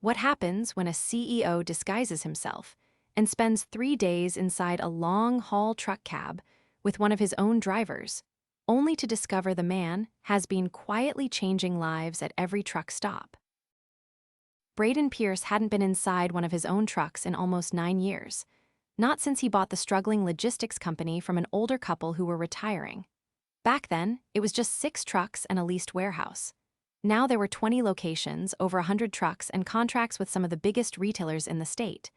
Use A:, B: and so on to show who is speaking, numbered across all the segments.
A: What happens when a CEO disguises himself and spends 3 days inside a long-haul truck cab with one of his own drivers, only to discover the man has been quietly changing lives at every truck stop? Brayden Pierce hadn't been inside one of his own trucks in almost 9 years, not since he bought the struggling logistics company from an older couple who were retiring. Back then, it was just 6 trucks and a leased warehouse. Now there were 20 locations, over 100 trucks, and contracts with some of the biggest retailers in the state.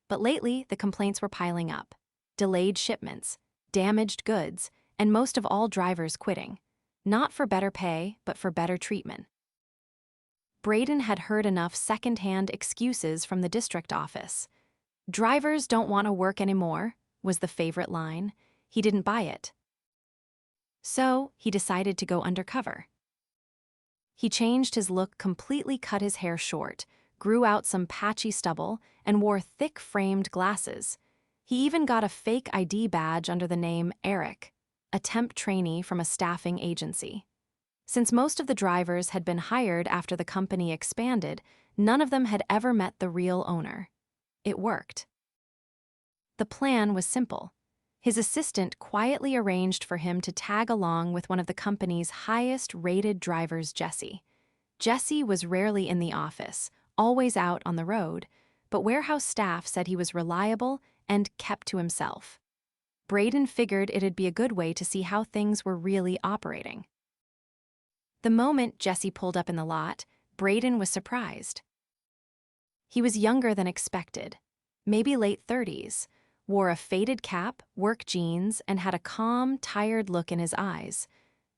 A: But lately, the complaints were piling up. Delayed shipments, damaged goods, and most of all, drivers quitting. Not for better pay, but for better treatment. Brayden had heard enough second-hand excuses from the district office. "Drivers don't want to work anymore," was the favorite line. He didn't buy it. So, he decided to go undercover. He changed his look completely, cut his hair short, grew out some patchy stubble, and wore thick-framed glasses. He even got a fake ID badge under the name Eric, a temp trainee from a staffing agency. Since most of the drivers had been hired after the company expanded, none of them had ever met the real owner. It worked. The plan was simple. His assistant quietly arranged for him to tag along with one of the company's highest-rated drivers, Jesse. Jesse was rarely in the office, always out on the road, but warehouse staff said he was reliable and kept to himself. Brayden figured it'd be a good way to see how things were really operating. The moment Jesse pulled up in the lot, Brayden was surprised. He was younger than expected, maybe late 30s, wore a faded cap, work jeans, and had a calm, tired look in his eyes.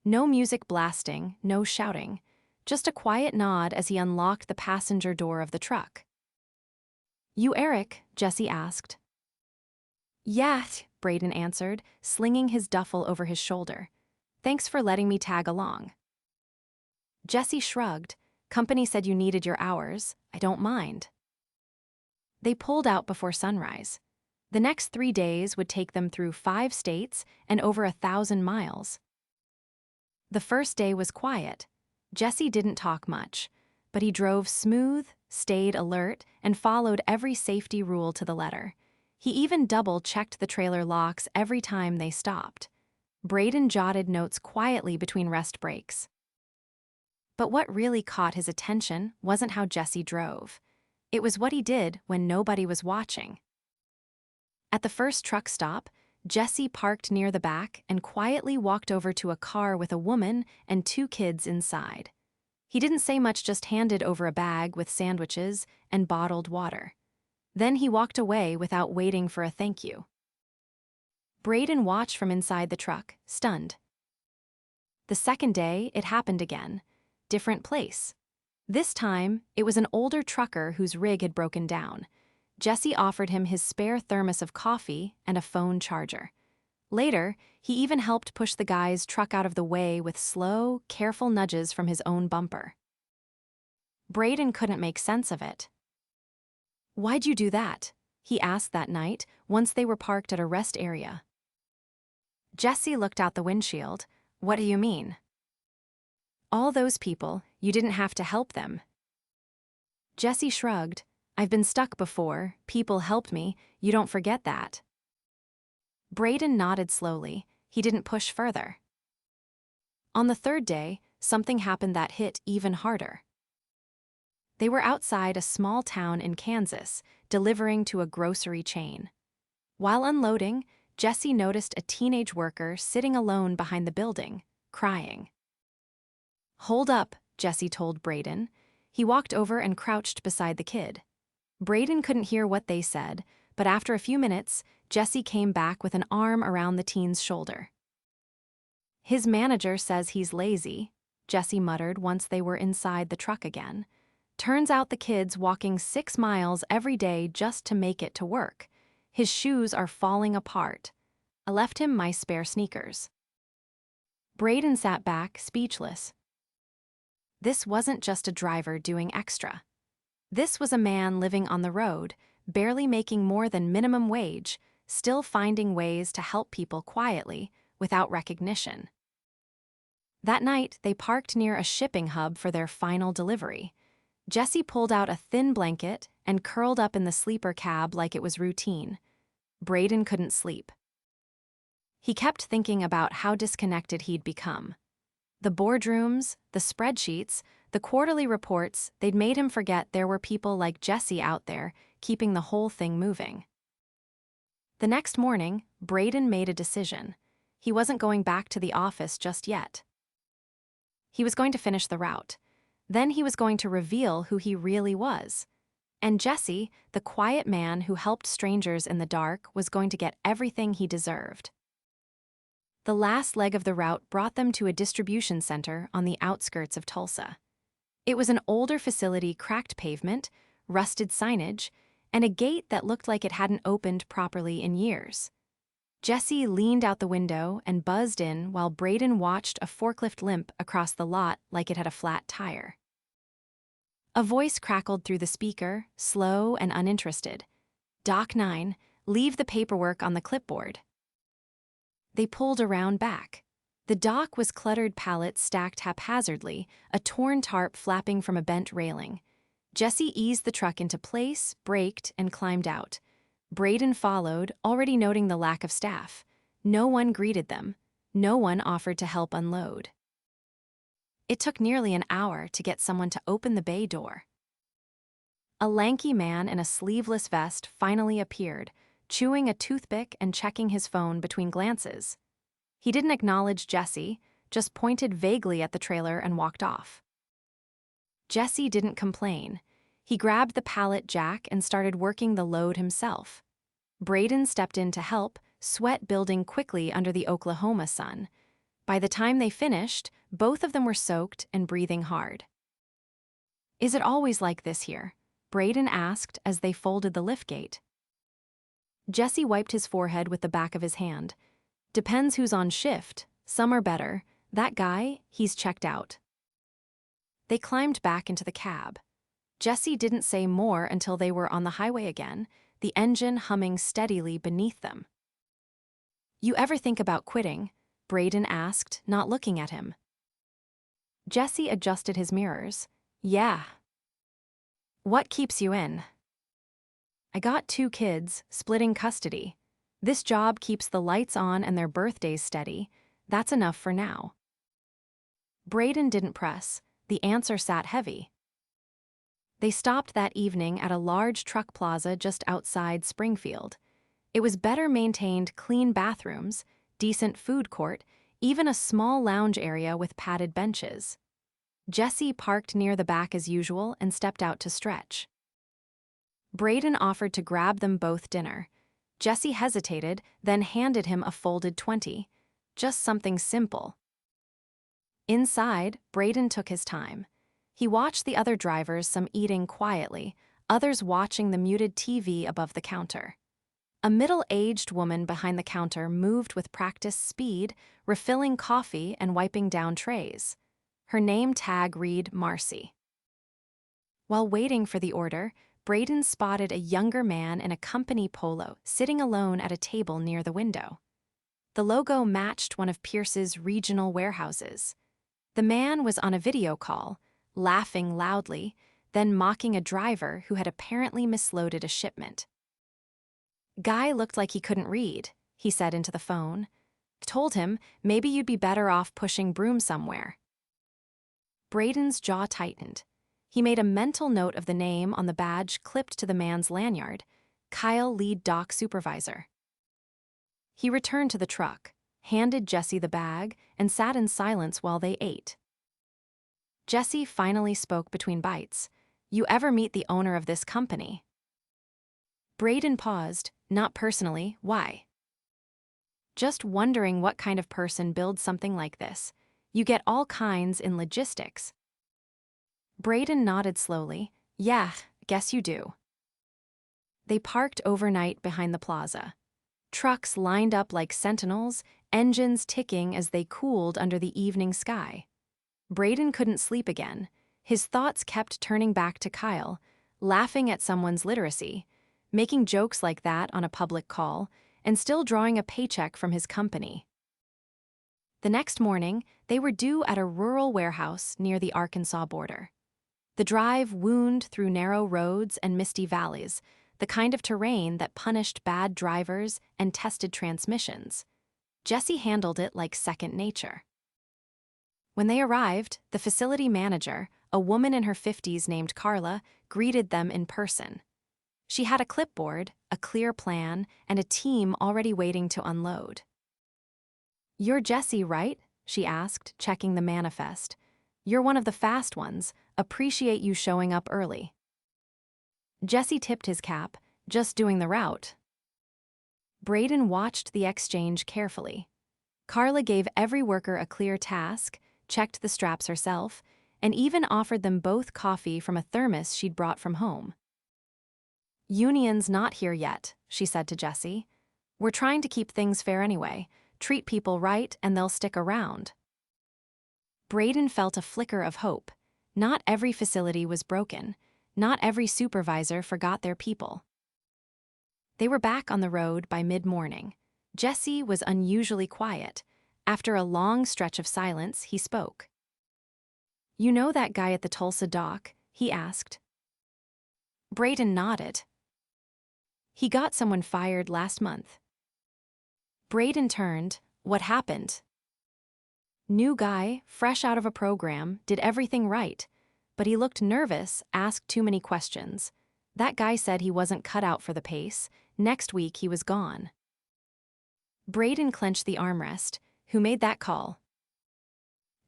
A: No music blasting, no shouting, just a quiet nod as he unlocked the passenger door of the truck. "You Eric?" Jesse asked. "Yeah," Brayden answered, slinging his duffel over his shoulder. "Thanks for letting me tag along." Jesse shrugged. "Company said you needed your hours. I don't mind." They pulled out before sunrise. The next 3 days would take them through 5 states and over 1,000 miles. The first day was quiet. Jesse didn't talk much, but he drove smooth, stayed alert, and followed every safety rule to the letter. He even double-checked the trailer locks every time they stopped. Brayden jotted notes quietly between rest breaks. But what really caught his attention wasn't how Jesse drove. It was what he did when nobody was watching. At the first truck stop, Jesse parked near the back and quietly walked over to a car with a woman and 2 kids inside. He didn't say much, just handed over a bag with sandwiches and bottled water. Then he walked away without waiting for a thank you. Brayden watched from inside the truck, stunned. The second day, it happened again. Different place. This time, it was an older trucker whose rig had broken down. Jesse offered him his spare thermos of coffee and a phone charger. Later, he even helped push the guy's truck out of the way with slow, careful nudges from his own bumper. Brayden couldn't make sense of it. "Why'd you do that?" he asked that night, once they were parked at a rest area. Jesse looked out the windshield. "What do you mean?" "All those people, you didn't have to help them." Jesse shrugged. "I've been stuck before, people helped me, you don't forget that." Brayden nodded slowly. He didn't push further. On the third day, something happened that hit even harder. They were outside a small town in Kansas, delivering to a grocery chain. While unloading, Jesse noticed a teenage worker sitting alone behind the building, crying. "Hold up," Jesse told Brayden. He walked over and crouched beside the kid. Brayden couldn't hear what they said, but after a few minutes, Jesse came back with an arm around the teen's shoulder. "His manager says he's lazy," Jesse muttered once they were inside the truck again. "Turns out the kid's walking 6 miles every day just to make it to work. His shoes are falling apart. I left him my spare sneakers." Brayden sat back, speechless. This wasn't just a driver doing extra. This was a man living on the road, barely making more than minimum wage, still finding ways to help people quietly, without recognition. That night, they parked near a shipping hub for their final delivery. Jesse pulled out a thin blanket and curled up in the sleeper cab like it was routine. Brayden couldn't sleep. He kept thinking about how disconnected he'd become. The boardrooms, the spreadsheets, the quarterly reports, they'd made him forget there were people like Jesse out there keeping the whole thing moving. The next morning, Brayden made a decision. He wasn't going back to the office just yet. He was going to finish the route. Then he was going to reveal who he really was. And Jesse, the quiet man who helped strangers in the dark, was going to get everything he deserved. The last leg of the route brought them to a distribution center on the outskirts of Tulsa. It was an older facility, cracked pavement, rusted signage, and a gate that looked like it hadn't opened properly in years. Jesse leaned out the window and buzzed in while Brayden watched a forklift limp across the lot like it had a flat tire. A voice crackled through the speaker, slow and uninterested. "Doc 9, leave the paperwork on the clipboard." They pulled around back. The dock was cluttered pallets stacked haphazardly, a torn tarp flapping from a bent railing. Jesse eased the truck into place, braked, and climbed out. Brayden followed, already noting the lack of staff. No one greeted them. No one offered to help unload. It took nearly an hour to get someone to open the bay door. A lanky man in a sleeveless vest finally appeared, chewing a toothpick and checking his phone between glances. He didn't acknowledge Jesse, just pointed vaguely at the trailer and walked off. Jesse didn't complain. He grabbed the pallet jack and started working the load himself. Brayden stepped in to help, sweat building quickly under the Oklahoma sun. By the time they finished, both of them were soaked and breathing hard. "Is it always like this here?" Brayden asked as they folded the liftgate. Jesse wiped his forehead with the back of his hand. "Depends who's on shift. Some are better. That guy, he's checked out." They climbed back into the cab. Jesse didn't say more until they were on the highway again, the engine humming steadily beneath them. "You ever think about quitting?" Brayden asked, not looking at him. Jesse adjusted his mirrors. "Yeah." "What keeps you in?" "I got 2 kids, splitting custody. This job keeps the lights on and their birthdays steady. That's enough for now." Brayden didn't press. The answer sat heavy. They stopped that evening at a large truck plaza just outside Springfield. It was better maintained, clean bathrooms, decent food court, even a small lounge area with padded benches. Jesse parked near the back as usual and stepped out to stretch. Brayden offered to grab them both dinner. Jesse hesitated, then handed him a folded 20. Just something simple. Inside, Brayden took his time. He watched the other drivers, some eating quietly, others watching the muted TV above the counter. A middle-aged woman behind the counter moved with practiced speed, refilling coffee and wiping down trays. Her name tag read Marcy. While waiting for the order, Brayden spotted a younger man in a company polo sitting alone at a table near the window. The logo matched one of Pierce's regional warehouses. The man was on a video call, laughing loudly, then mocking a driver who had apparently misloaded a shipment. "Guy looked like he couldn't read," he said into the phone. "Told him maybe you'd be better off pushing broom somewhere." Brayden's jaw tightened. He made a mental note of the name on the badge clipped to the man's lanyard, Kyle, lead dock supervisor. He returned to the truck, handed Jesse the bag, and sat in silence while they ate. Jesse finally spoke between bites. "You ever meet the owner of this company?" Brayden paused. "Not personally. Why?" "Just wondering what kind of person builds something like this. You get all kinds in logistics." Brayden nodded slowly. "Yeah, guess you do." They parked overnight behind the plaza. Trucks lined up like sentinels, engines ticking as they cooled under the evening sky. Brayden couldn't sleep again. His thoughts kept turning back to Kyle, laughing at someone's literacy, making jokes like that on a public call, and still drawing a paycheck from his company. The next morning, they were due at a rural warehouse near the Arkansas border. The drive wound through narrow roads and misty valleys, the kind of terrain that punished bad drivers and tested transmissions. Jesse handled it like second nature. When they arrived, the facility manager, a woman in her 50s named Carla, greeted them in person. She had a clipboard, a clear plan, and a team already waiting to unload. "You're Jesse, right?" she asked, checking the manifest. "You're one of the fast ones. Appreciate you showing up early." Jesse tipped his cap, just doing the route. Brayden watched the exchange carefully. Carla gave every worker a clear task, checked the straps herself, and even offered them both coffee from a thermos she'd brought from home. "Union's not here yet," she said to Jesse. "We're trying to keep things fair anyway. Treat people right and they'll stick around." Brayden felt a flicker of hope. Not every facility was broken. Not every supervisor forgot their people. They were back on the road by mid-morning. Jesse was unusually quiet. After a long stretch of silence, he spoke. "You know that guy at the Tulsa dock?" he asked. Brayden nodded. "He got someone fired last month." Brayden turned. "What happened?" "New guy, fresh out of a program, did everything right. But he looked nervous, asked too many questions. That guy said he wasn't cut out for the pace. Next week he was gone." Brayden clenched the armrest. "Who made that call?"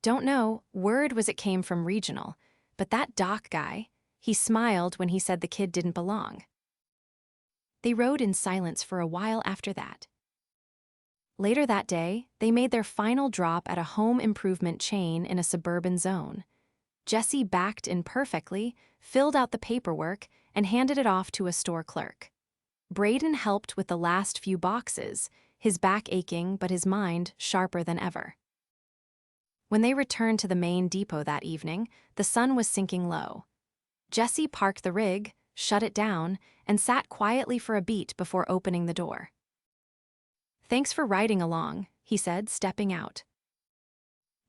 A: "Don't know. Word was it came from regional. But that doc guy, he smiled when he said the kid didn't belong." They rode in silence for a while after that. Later that day, they made their final drop at a home improvement chain in a suburban zone. Jesse backed in perfectly, filled out the paperwork, and handed it off to a store clerk. Brayden helped with the last few boxes, his back aching but his mind sharper than ever. When they returned to the main depot that evening, the sun was sinking low. Jesse parked the rig, shut it down, and sat quietly for a beat before opening the door. "Thanks for riding along," he said, stepping out.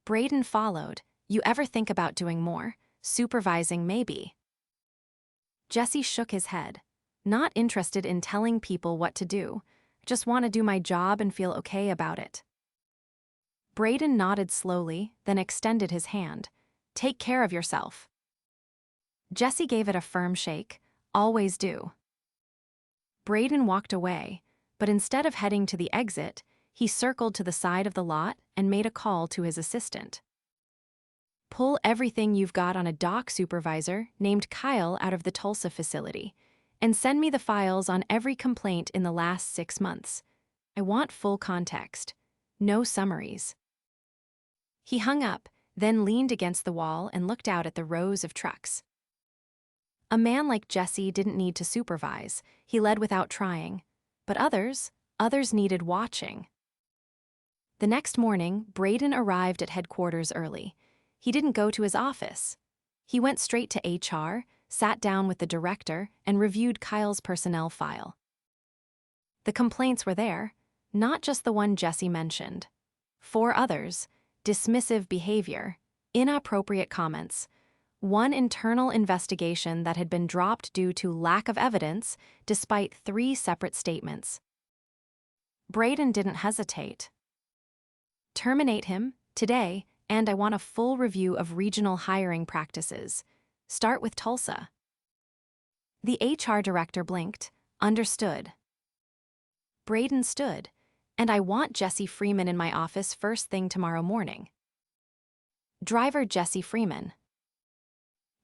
A: Brayden followed. "You ever think about doing more? Supervising, maybe?" Jesse shook his head. "Not interested in telling people what to do. Just want to do my job and feel okay about it." Brayden nodded slowly, then extended his hand. "Take care of yourself." Jesse gave it a firm shake. "Always do." Brayden walked away, but instead of heading to the exit, he circled to the side of the lot and made a call to his assistant. "Pull everything you've got on a dock supervisor named Kyle out of the Tulsa facility, and send me the files on every complaint in the last 6 months. I want full context. No summaries." He hung up, then leaned against the wall and looked out at the rows of trucks. A man like Jesse didn't need to supervise. He led without trying. But others needed watching. The next morning, Brayden arrived at headquarters early. He didn't go to his office. He went straight to HR, sat down with the director, and reviewed Kyle's personnel file. The complaints were there, not just the one Jesse mentioned. 4 others: dismissive behavior, inappropriate comments, one internal investigation that had been dropped due to lack of evidence despite 3 separate statements. Brayden didn't hesitate. "Terminate him, today, and I want a full review of regional hiring practices. Start with Tulsa." The HR director blinked. "Understood." Brayden stood. "And I want Jesse Freeman in my office first thing tomorrow morning." "Driver Jesse Freeman."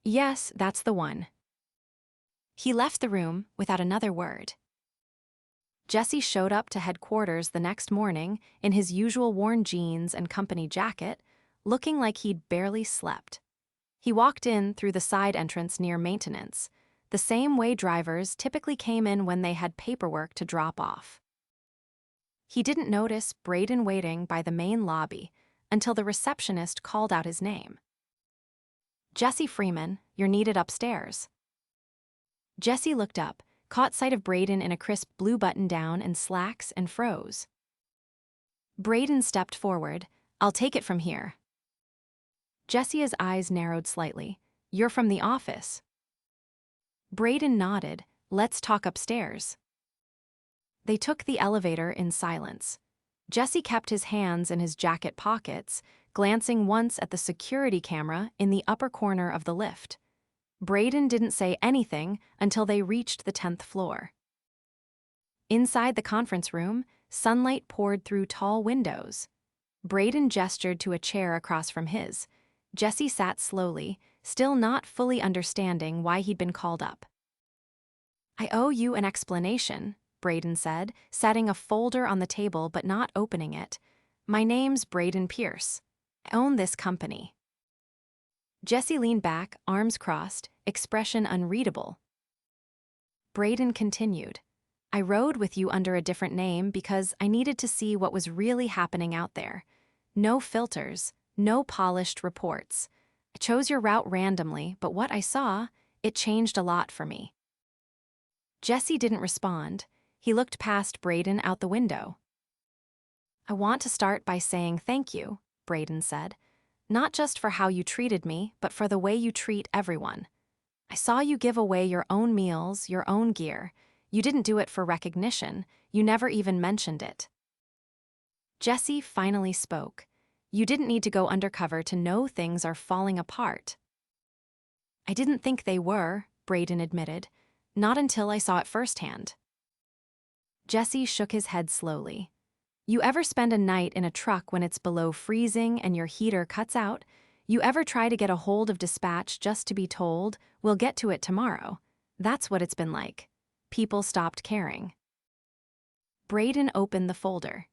A: "Yes, that's the one." He left the room without another word. Jesse showed up to headquarters the next morning in his usual worn jeans and company jacket, looking like he'd barely slept. He walked in through the side entrance near maintenance, the same way drivers typically came in when they had paperwork to drop off. He didn't notice Brayden waiting by the main lobby until the receptionist called out his name. "Jesse Freeman, you're needed upstairs." Jesse looked up, caught sight of Brayden in a crisp blue button-down and slacks, and froze. Brayden stepped forward. "I'll take it from here." Jesse's eyes narrowed slightly. You're from the office. Brayden nodded. Let's talk upstairs. They took the elevator in silence. Jesse kept his hands in his jacket pockets, glancing once at the security camera in the upper corner of the lift. Brayden didn't say anything until they reached the 10th floor. Inside the conference room, sunlight poured through tall windows. Brayden gestured to a chair across from his. Jesse sat slowly, still not fully understanding why he'd been called up. I owe you an explanation, Brayden said, setting a folder on the table but not opening it. My name's Brayden Pierce. I own this company. Jesse leaned back, arms crossed, expression unreadable. Brayden continued. I rode with you under a different name because I needed to see what was really happening out there. No filters, no polished reports. I chose your route randomly, but what I saw, it changed a lot for me. Jesse didn't respond. He looked past Brayden out the window. I want to start by saying thank you, Brayden said. Not just for how you treated me, but for the way you treat everyone. I saw you give away your own meals, your own gear. You didn't do it for recognition. You never even mentioned it. Jesse finally spoke. You didn't need to go undercover to know things are falling apart. I didn't think they were, Brayden admitted. Not until I saw it firsthand. Jesse shook his head slowly. You ever spend a night in a truck when it's below freezing and your heater cuts out? You ever try to get a hold of dispatch just to be told, we'll get to it tomorrow? That's what it's been like. People stopped caring. Brayden opened the folder.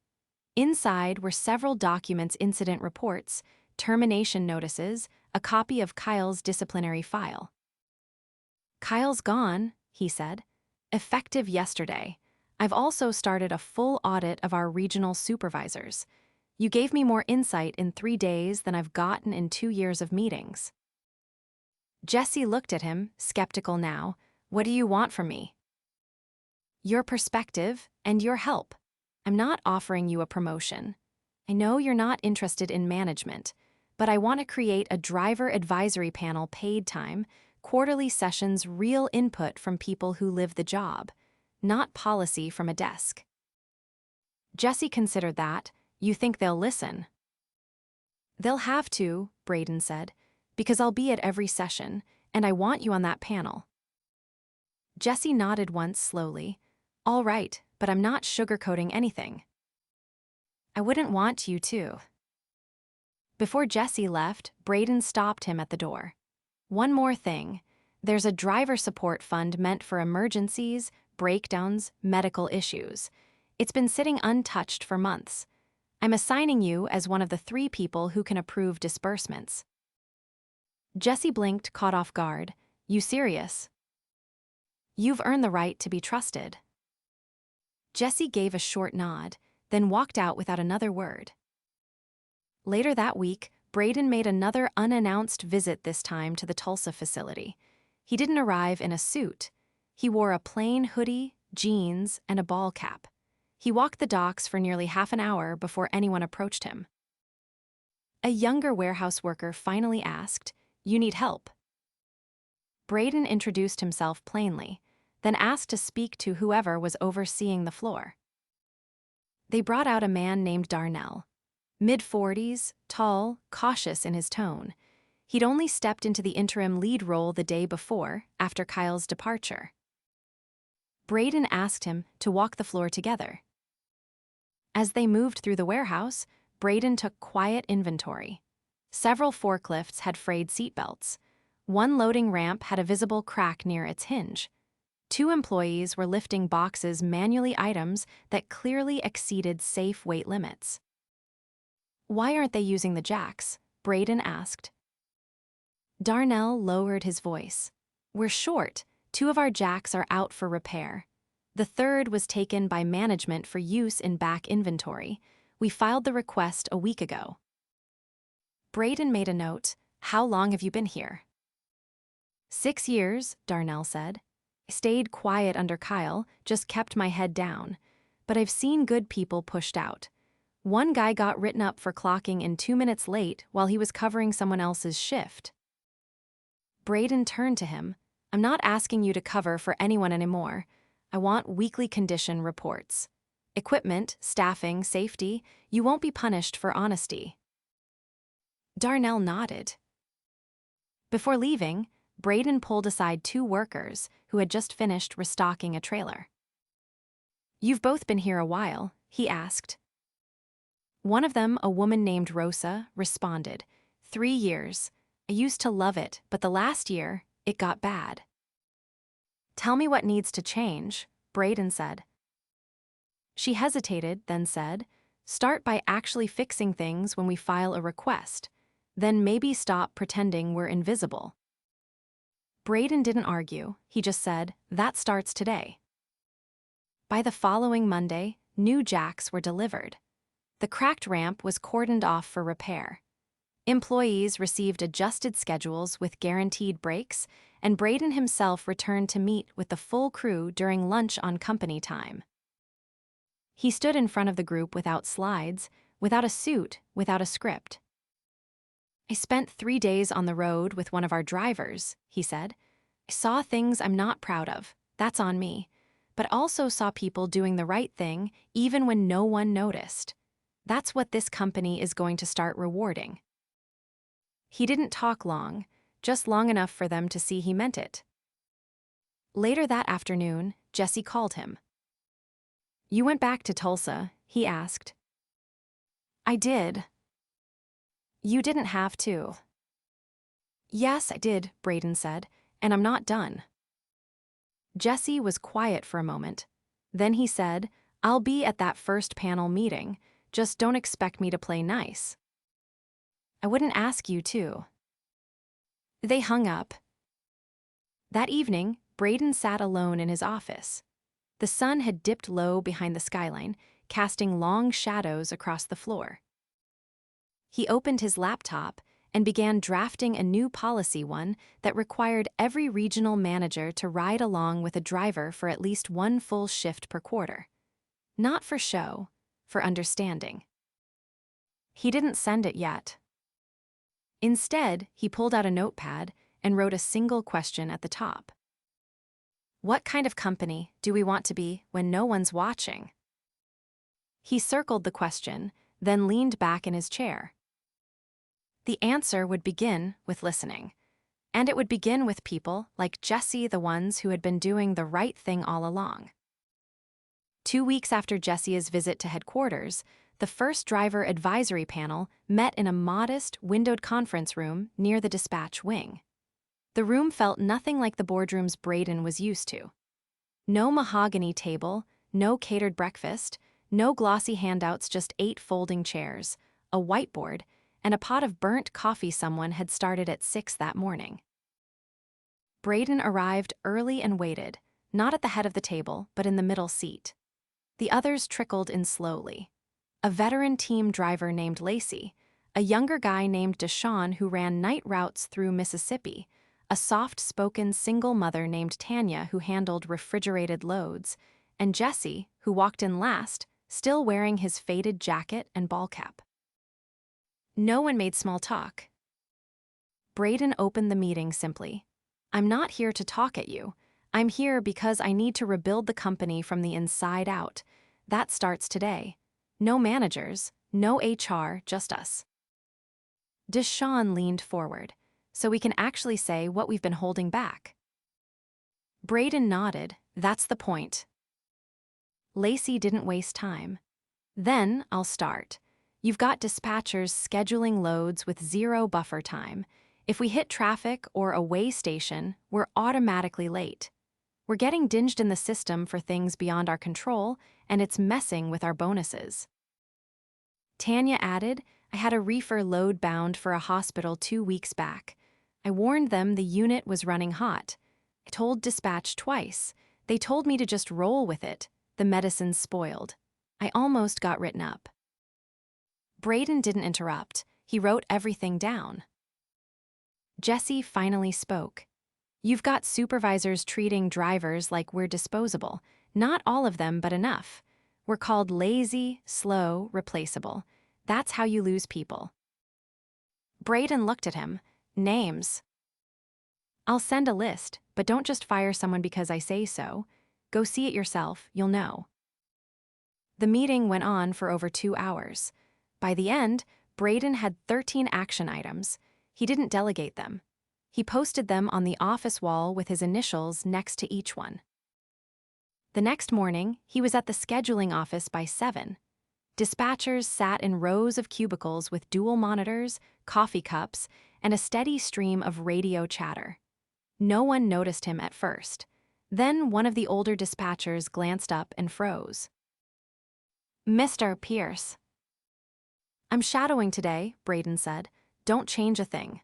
A: Inside were several documents, incident reports, termination notices, a copy of Kyle's disciplinary file. Kyle's gone, he said. Effective yesterday. I've also started a full audit of our regional supervisors. You gave me more insight in 3 days than I've gotten in 2 years of meetings. Jesse looked at him, skeptical now. What do you want from me? Your perspective and your help. I'm not offering you a promotion. I know you're not interested in management, but I want to create a driver advisory panel, paid time, quarterly sessions, real input from people who live the job, not policy from a desk. Jesse considered that. You think they'll listen? They'll have to, Brayden said, because I'll be at every session, and I want you on that panel. Jesse nodded once slowly. All right, but I'm not sugarcoating anything. I wouldn't want you to. Before Jesse left, Brayden stopped him at the door. One more thing. There's a driver support fund meant for emergencies, breakdowns, medical issues. It's been sitting untouched for months. I'm assigning you as one of the 3 people who can approve disbursements. Jesse blinked, caught off guard. You serious? You've earned the right to be trusted. Jesse gave a short nod, then walked out without another word. Later that week, Brayden made another unannounced visit, this time to the Tulsa facility. He didn't arrive in a suit. He wore a plain hoodie, jeans, and a ball cap. He walked the docks for nearly half an hour before anyone approached him. A younger warehouse worker finally asked, You need help? Brayden introduced himself plainly, then asked to speak to whoever was overseeing the floor. They brought out a man named Darnell. Mid-40s, tall, cautious in his tone. He'd only stepped into the interim lead role the day before, after Kyle's departure. Brayden asked him to walk the floor together. As they moved through the warehouse, Brayden took quiet inventory. Several forklifts had frayed seatbelts. One loading ramp had a visible crack near its hinge. 2 employees were lifting boxes manually, items that clearly exceeded safe weight limits. Why aren't they using the jacks? Brayden asked. Darnell lowered his voice. We're short. 2 of our jacks are out for repair. The 3rd was taken by management for use in back inventory. We filed the request a week ago. Brayden made a note. How long have you been here? 6 years, Darnell said. I stayed quiet under Kyle, just kept my head down. But I've seen good people pushed out. One guy got written up for clocking in 2 minutes late while he was covering someone else's shift. Brayden turned to him. I'm not asking you to cover for anyone anymore. I want weekly condition reports. Equipment, staffing, safety, you won't be punished for honesty. Darnell nodded. Before leaving, Brayden pulled aside two workers who had just finished restocking a trailer. You've both been here a while, he asked. One of them, a woman named Rosa, responded, 3 years. I used to love it, but the last year, it got bad. Tell me what needs to change, Brayden said. She hesitated, then said, start by actually fixing things when we file a request. Then maybe stop pretending we're invisible. Brayden didn't argue, he just said, that starts today. By the following Monday, new jacks were delivered. The cracked ramp was cordoned off for repair. Employees received adjusted schedules with guaranteed breaks, and Brayden himself returned to meet with the full crew during lunch on company time. He stood in front of the group without slides, without a suit, without a script. I spent 3 days on the road with one of our drivers, he said. I saw things I'm not proud of, that's on me, but also saw people doing the right thing even when no one noticed. That's what this company is going to start rewarding. He didn't talk long, just long enough for them to see he meant it. Later that afternoon, Jesse called him. You went back to Tulsa, he asked. I did. You didn't have to. Yes, I did, Brayden said, and I'm not done. Jesse was quiet for a moment. Then he said, I'll be at that first panel meeting, just don't expect me to play nice. I wouldn't ask you to. They hung up. That evening, Brayden sat alone in his office. The sun had dipped low behind the skyline, casting long shadows across the floor. He opened his laptop and began drafting a new policy one that required every regional manager to ride along with a driver for at least one full shift per quarter. Not for show, for understanding. He didn't send it yet. Instead, he pulled out a notepad and wrote a single question at the top. What kind of company do we want to be when no one's watching? He circled the question, then leaned back in his chair. The answer would begin with listening. And it would begin with people like Jesse, the ones who had been doing the right thing all along. 2 weeks after Jesse's visit to headquarters, the first driver advisory panel met in a modest, windowed conference room near the dispatch wing. The room felt nothing like the boardrooms Brayden was used to. No mahogany table, no catered breakfast, no glossy handouts, just 8 folding chairs, a whiteboard, and a pot of burnt coffee someone had started at 6 that morning. Brayden arrived early and waited, not at the head of the table, but in the middle seat. The others trickled in slowly. A veteran team driver named Lacey, a younger guy named Deshawn who ran night routes through Mississippi, a soft-spoken single mother named Tanya who handled refrigerated loads, and Jesse, who walked in last, still wearing his faded jacket and ball cap. No one made small talk. Brayden opened the meeting simply. I'm not here to talk at you. I'm here because I need to rebuild the company from the inside out. That starts today. No managers, no HR, just us. Deshawn leaned forward, so we can actually say what we've been holding back. Brayden nodded, that's the point. Lacey didn't waste time. Then I'll start. You've got dispatchers scheduling loads with 0 buffer time. If we hit traffic or a way station, we're automatically late. We're getting dinged in the system for things beyond our control, and it's messing with our bonuses. Tanya added, I had a reefer load bound for a hospital 2 weeks back. I warned them the unit was running hot. I told dispatch twice. They told me to just roll with it. The medicine's spoiled. I almost got written up. Brayden didn't interrupt. He wrote everything down. Jesse finally spoke. You've got supervisors treating drivers like we're disposable. Not all of them, but enough. We're called lazy, slow, replaceable. That's how you lose people. Brayden looked at him. Names. I'll send a list, but don't just fire someone because I say so. Go see it yourself, you'll know. The meeting went on for over 2 hours. By the end, Brayden had 13 action items. He didn't delegate them. He posted them on the office wall with his initials next to each one. The next morning, he was at the scheduling office by 7. Dispatchers sat in rows of cubicles with dual monitors, coffee cups, and a steady stream of radio chatter. No one noticed him at first. Then one of the older dispatchers glanced up and froze. "Mr. Pierce." "I'm shadowing today," Brayden said. "Don't change a thing."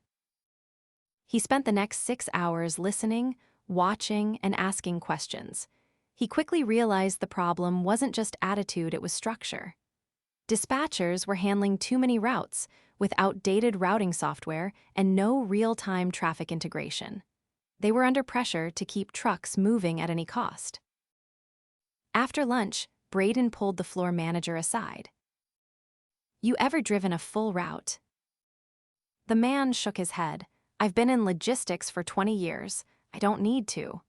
A: He spent the next 6 hours listening, watching, and asking questions. He quickly realized the problem wasn't just attitude, it was structure. Dispatchers were handling too many routes, with outdated routing software and no real-time traffic integration. They were under pressure to keep trucks moving at any cost. After lunch, Brayden pulled the floor manager aside. "You ever driven a full route?" The man shook his head. "I've been in logistics for 20 years. I don't need to."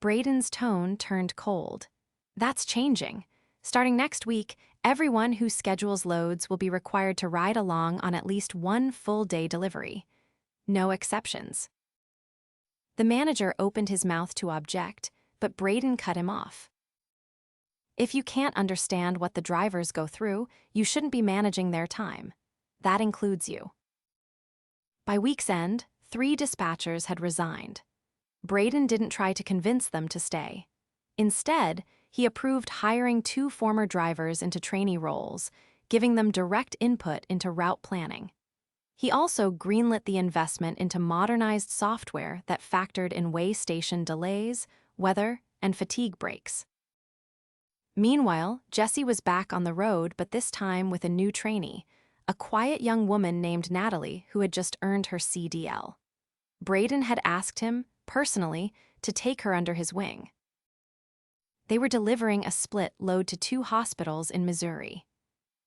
A: Brayden's tone turned cold. "That's changing. Starting next week, everyone who schedules loads will be required to ride along on at least one full-day delivery. No exceptions." The manager opened his mouth to object, but Brayden cut him off. "If you can't understand what the drivers go through, you shouldn't be managing their time. That includes you." By week's end, 3 dispatchers had resigned. Brayden didn't try to convince them to stay. Instead, he approved hiring 2 former drivers into trainee roles, giving them direct input into route planning. He also greenlit the investment into modernized software that factored in weigh station delays, weather, and fatigue breaks. Meanwhile, Jessie was back on the road, but this time with a new trainee, a quiet young woman named Natalie who had just earned her CDL. Brayden had asked him, personally, to take her under his wing. They were delivering a split load to 2 hospitals in Missouri.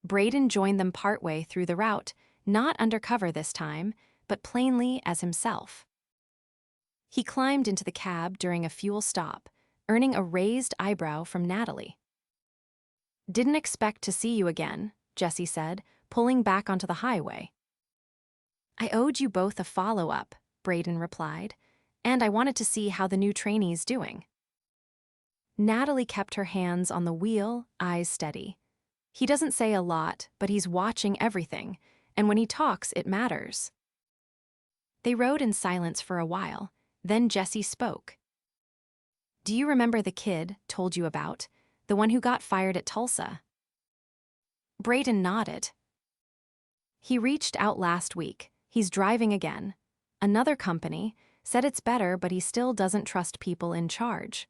A: Brayden joined them partway through the route, not undercover this time, but plainly as himself. He climbed into the cab during a fuel stop, earning a raised eyebrow from Natalie. "Didn't expect to see you again," Jessie said, pulling back onto the highway. "I owed you both a follow-up," Brayden replied, "and I wanted to see how the new trainee's doing." Natalie kept her hands on the wheel, eyes steady. "He doesn't say a lot, but he's watching everything, and when he talks, it matters." They rode in silence for a while, then Jessie spoke. "Do you remember the kid told you about, the one who got fired at Tulsa?" Brayden nodded. "He reached out last week. He's driving again. Another company said it's better, but he still doesn't trust people in charge."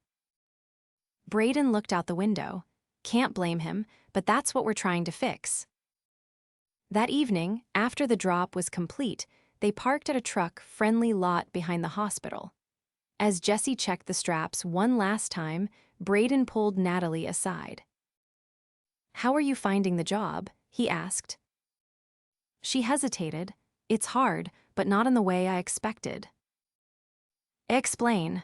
A: Brayden looked out the window. "Can't blame him, but that's what we're trying to fix." That evening, after the drop was complete, they parked at a truck-friendly lot behind the hospital. As Jessie checked the straps one last time, Brayden pulled Natalie aside. "How are you finding the job?" he asked. She hesitated. "It's hard, but not in the way I expected." "Explain."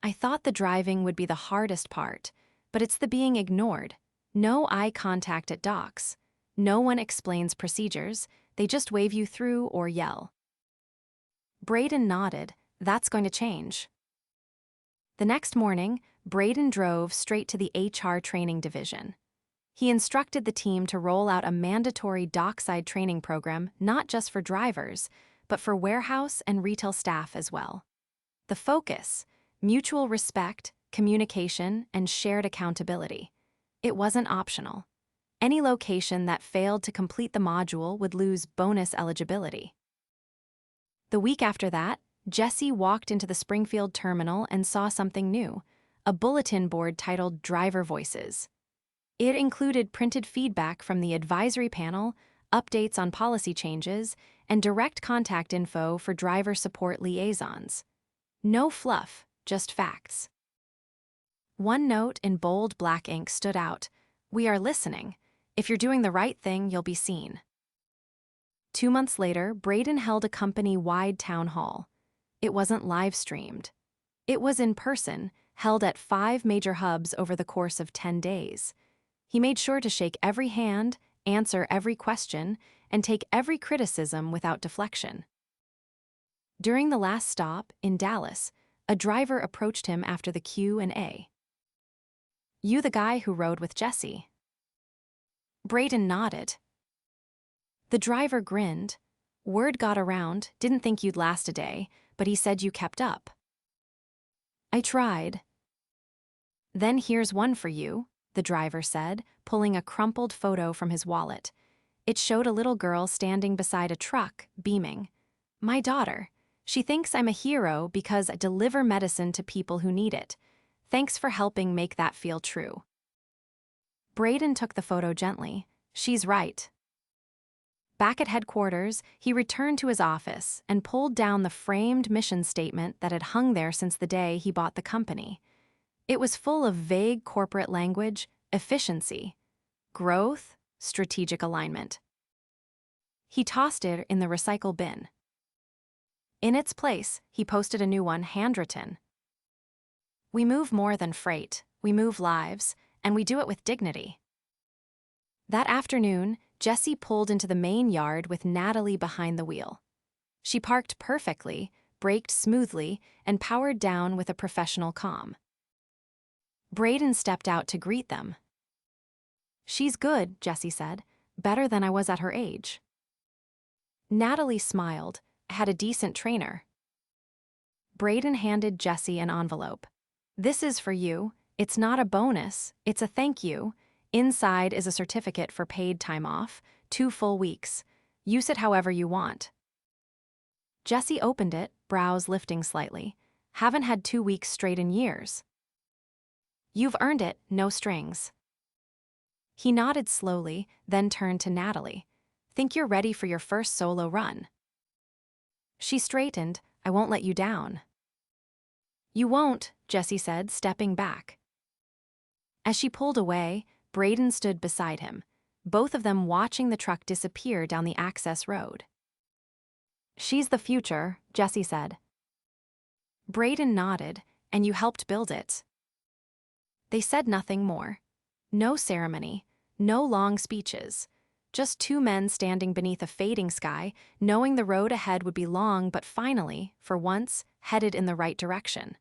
A: "I thought the driving would be the hardest part, but it's the being ignored. No eye contact at docks. No one explains procedures, they just wave you through or yell." Brayden nodded. "That's going to change." The next morning, Brayden drove straight to the HR training division. He instructed the team to roll out a mandatory dockside training program not just for drivers, but for warehouse and retail staff as well. The focus: mutual respect, communication, and shared accountability. It wasn't optional. Any location that failed to complete the module would lose bonus eligibility. The week after that, Jessie walked into the Springfield terminal and saw something new: a bulletin board titled Driver Voices. It included printed feedback from the advisory panel, updates on policy changes, and direct contact info for driver support liaisons. No fluff, just facts. One note in bold black ink stood out: "We are listening. If you're doing the right thing, you'll be seen." 2 months later, Brayden held a company-wide town hall. It wasn't live-streamed. It was in person, held at 5 major hubs over the course of 10 days. He made sure to shake every hand, answer every question, and take every criticism without deflection. During the last stop, in Dallas, a driver approached him after the Q&A. "You the guy who rode with Jesse?" Brayden nodded. The driver grinned. "Word got around, didn't think you'd last a day, but he said you kept up." "I tried." "Then here's one for you," the driver said, pulling a crumpled photo from his wallet. It showed a little girl standing beside a truck, beaming. "My daughter. She thinks I'm a hero because I deliver medicine to people who need it. Thanks for helping make that feel true." Brayden took the photo gently. "She's right." Back at headquarters, he returned to his office and pulled down the framed mission statement that had hung there since the day he bought the company. It was full of vague corporate language, efficiency, growth, strategic alignment. He tossed it in the recycle bin. In its place, he posted a new one handwritten. "We move more than freight, we move lives, and we do it with dignity." That afternoon, Jesse pulled into the main yard with Natalie behind the wheel. She parked perfectly, braked smoothly, and powered down with a professional calm. Brayden stepped out to greet them. "She's good," Jesse said. "Better than I was at her age." Natalie smiled. "Had a decent trainer." Brayden handed Jesse an envelope. "This is for you. It's not a bonus, it's a thank you. Inside is a certificate for paid time off, 2 full weeks. Use it however you want." Jesse opened it, brows lifting slightly. "Haven't had 2 weeks straight in years." "You've earned it, no strings." He nodded slowly, then turned to Natalie. "Think you're ready for your first solo run?" She straightened. "I won't let you down." "You won't," Jesse said, stepping back. As she pulled away, Brayden stood beside him, both of them watching the truck disappear down the access road. "She's the future," Jesse said. Brayden nodded. "And you helped build it." They said nothing more. No ceremony, no long speeches. Just 2 men standing beneath a fading sky, knowing the road ahead would be long but finally, for once, headed in the right direction.